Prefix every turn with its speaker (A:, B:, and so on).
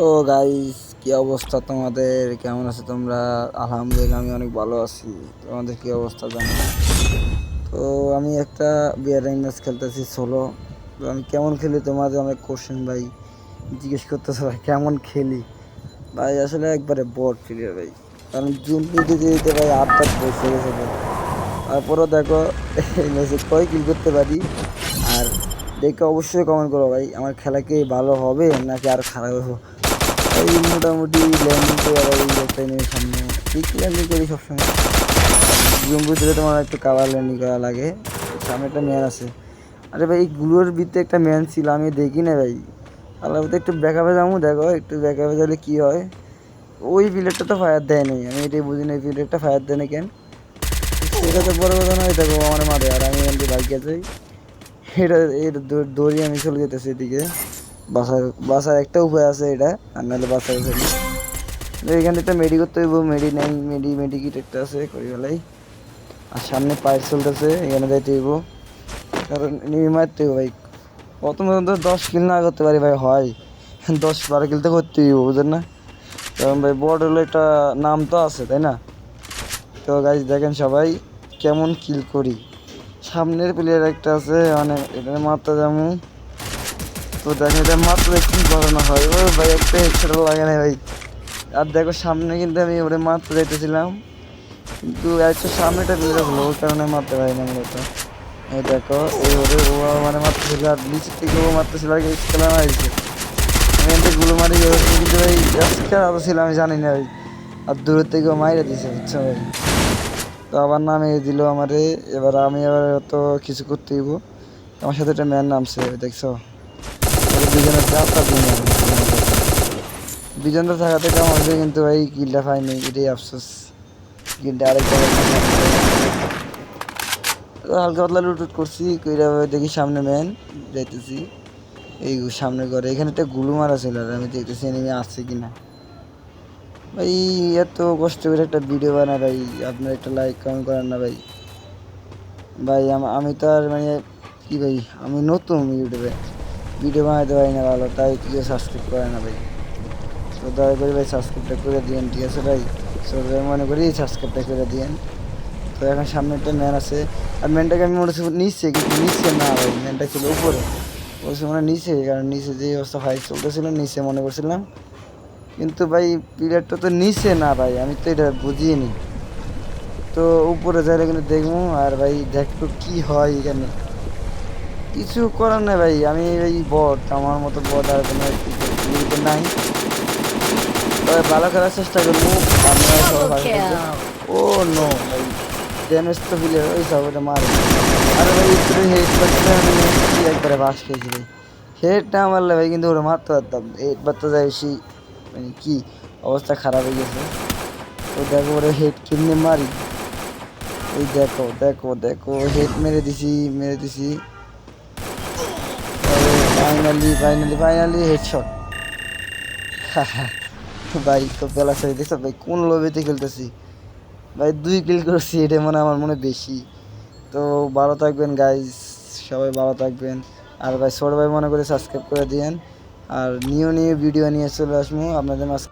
A: তো গাইস, কি অবস্থা তোমাদের? কেমন আছো তোমরা? আলহামদুলিল্লাহ, আমি অনেক ভালো আছি। তোমাদের কি অবস্থা জানি না। তো আমি একটা বিয়ারিং ম্যাচ খেলতেছি সোলো। তো আমি কেমন খেলি তোমাদের অনেক কোশ্চেন ভাই জিজ্ঞেস করতেছো ভাই, কেমন খেলি ভাই? আসলে একবারে বট প্লেয়ার ভাই। কারণ জুম দিতে দিতে ভাই আটটা বসে গেছে ভাই। তারপরও দেখো এই ম্যাচে কয় কিল করতে পারি। আর দেখে অবশ্যই কমেন্ট করো ভাই, আমার খেলা কি ভালো হবে নাকি আর খারাপ হবে। এই মোটামুটি ল্যান্ডিং করে আবার এই একটা এনিমির সামনে ঠিক ল্যান্ডিং করি সবসময়। আর জম্বু দিলে তোমার একটু কাভার ল্যান্ডিং করা লাগে। সামনে একটা ম্যান আছে। আরে ভাই, এই গুলোর ভিতরে একটা ম্যান ছিল, আমি দেখি না ভাই। আল্লাহ একটু ব্যাকআপে যাবো, দেখো একটু ব্যাকআপে গেলে কী হয়। ওই প্লেয়ারটা তো ফায়ার দেয় নাই, আমি এটাই বুঝি না, এই প্লেয়ারটা ফায়ার দেয় না কেন। সেটা তো বড় কথা নয়, দেখো আমার মারে আর আমি এমনি বাইকে যাই। এটা এর দৌড়ি আমি চলে যেতেছি এদিকে। বাসার বাসার একটা উপায় আছে এটা, আর নাহলে বাসায় ফেলি। এখানে একটা মেডি করতে হইব, মেডি নেই, মেডিকিট একটা আছে, করি ফেলাই। আর সামনে পাইপ চলতেছে, এখানে যাইতে হইব, কারণ এনিমি মারতে হইব ভাই। প্রথম পর্যন্ত 10 কিল না করতে পারি ভাই হয়, 10-12 কিল তো করতে হইব, বুঝেন না? কারণ ভাই বড় হলে একটা নাম তো আছে, তাই না? তো গাইজ দেখেন সবাই কেমন কিল করি। সামনের প্লেয়ার একটা আছে, মানে এটা মারতে যাবো। তো দেখেন এটা মারতে কি করানো হয়, ও ভাই একটা হেডশট লাগে না ভাই। আর দেখো সামনে কিন্তু আমি ওরে মারতে যাইতেছিলাম, কিন্তু একটা সামনেটা প্লেয়ার হলো, ওর কারণে মারতে পারি না মূলত। এই দেখো এই ওরে ও মানে মারতেছিল, আর নিচের থেকে ও মারতেছিল, আর খেলা মারিছে। আমি এখান থেকে গুলো মারি কিন্তু ভাই আরো ছিল আমি জানি না ভাই। আর দূরের থেকে ও মাইরে দিছে, বুঝছো ভাই? তো আবার নামিয়ে দিল আমারে। এবার আমি আবার তো কিছু করতে হইব। আমার সাথে একটা ম্যান নামছে, দেখছো? ওদের দুজনের চাপটা দিন, দুজনটা থাকাতে কেমন হয়েছে, কিন্তু ভাই কিলটা পাইনি, এটাই আফসোস। কিলটা আরেকটা হালকা পাতলা লুটুট করছি, কইরা দেখি সামনে ম্যান যাইতেছি। এই সামনে ঘরে এখানে একটা গুলু মারা ছিল, আর আমি দেখতেছি এনিমি আসছে কিনা। ভাই এত কষ্ট করে একটা ভিডিও বানায় ভাই, আপনার একটা লাইক কমেন্ট করেন না ভাই। ভাই আমি তো আর মানে কি ভাই, আমি নতুন ইউটিউবে ভিডিও বানাইতে পারি না ভালো, তাই কেউ সাবস্ক্রাইব করে না ভাই। তো দয়া করে ভাই সাবস্ক্রাইবটা করে দিয়েন, ঠিক আছে ভাই? সবাই মনে করি সাবস্ক্রাইবটা করে দিয়েন। তো এখন সামনে একটা ম্যান আছে, আর ম্যানটাকে আমি মনে হচ্ছে নিচে, কিন্তু নিচে না ভাই, ম্যানটা ছিল উপরে। বলছে মানে নিচে, কারণ নিচে যে অবস্থা ফাইট চলতেছিল নিচে মনে করছিলাম। কিন্তু ভাই প্লেয়ারটা তো নিচে না ভাই, আমি তো এটা বুঝিনি। তো উপরে যাইলে কিন্তু দেখবো, আর ভাই দেখবো কি হয় এখানে। কিছু করার নাই ভাই, আমি এই বট, আমার মতো বট আর কোনো নাই। তবে ভালো খেলার চেষ্টা করবো, আপনারা সবাই ভালো থাকবেন। ও নো ভাই, ড্যামেজ তো প্লেয়ার ওই সব ওটা মারে। আরে ভাই একটু হেড বাচ্চা আমি একবারে বাস খেয়েছি ভাই। হেড না মারলে ভাই কিন্তু ওরা মারতে পারতাম, হেড বাচ্চা যায় বেশি, মানে কি অবস্থা খারাপ হয়ে গেছে। তো দেখো ওরে হেড কিনে মারি। এই দেখো দেখো দেখো হেড মেরে দিছি, মেরে দিছি। Finally finally finally headshot. ভাই তো বেলা ছেড়ে দেখছো ভাই, কোন লবিতে খেলতেছি ভাই, 2 কিল করছি, এটা মানে আমার মনে বেশি। তো ভালো থাকবেন গাইজ, সবাই ভালো থাকবেন। আর ভাই ছোট ভাই মনে করে সাবস্ক্রাইব করে দিয়েন। আর নিউ নিউ ভিডিও নিয়ে চলে আসবো আপনাদের মাঝখানে।